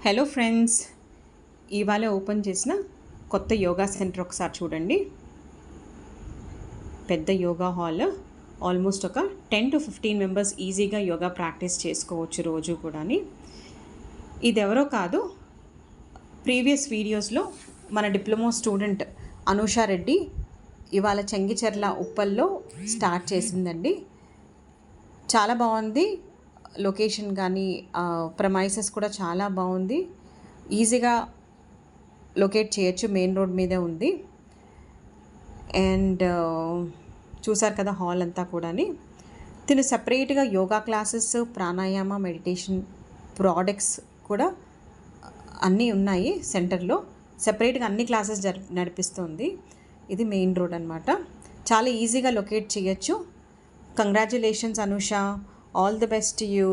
Hello friends, ఇవాళ open చేసిన కొత్త యోగా సెంటర్ ఒకసారి చూడండి. పెద్ద యోగా హాల్, ఆల్మోస్ట్ ఒక 10 to 15 మెంబర్స్ ఈజీగా యోగా ప్రాక్టీస్ చేసుకోవచ్చు రోజు కూడా. ఇది ఎవరో కాదు, ప్రీవియస్ వీడియోస్లో మన డిప్లొమా స్టూడెంట్ అనూషా రెడ్డి ఇవాళ చెంగిచెర్ల ఉప్పల్లో స్టార్ట్ చేసిందండి. చాలా బాగుంది లొకేషన్, కానీ ప్రమైసెస్ కూడా చాలా బాగుంది. ఈజీగా లొకేట్ చేయొచ్చు, మెయిన్ రోడ్ మీదే ఉంది. అండ్ చూసారు కదా హాల్ అంతా కూడా. తిను సపరేట్గా yoga classes, pranayama, meditation products కూడా అన్నీ ఉన్నాయి సెంటర్లో. సపరేట్గా అన్ని క్లాసెస్ నడిపిస్తుంది. ఇది మెయిన్ రోడ్ అనమాట. చాలా ఈజీగా లొకేట్ చేయొచ్చు. Congratulations Anusha, all the best to you.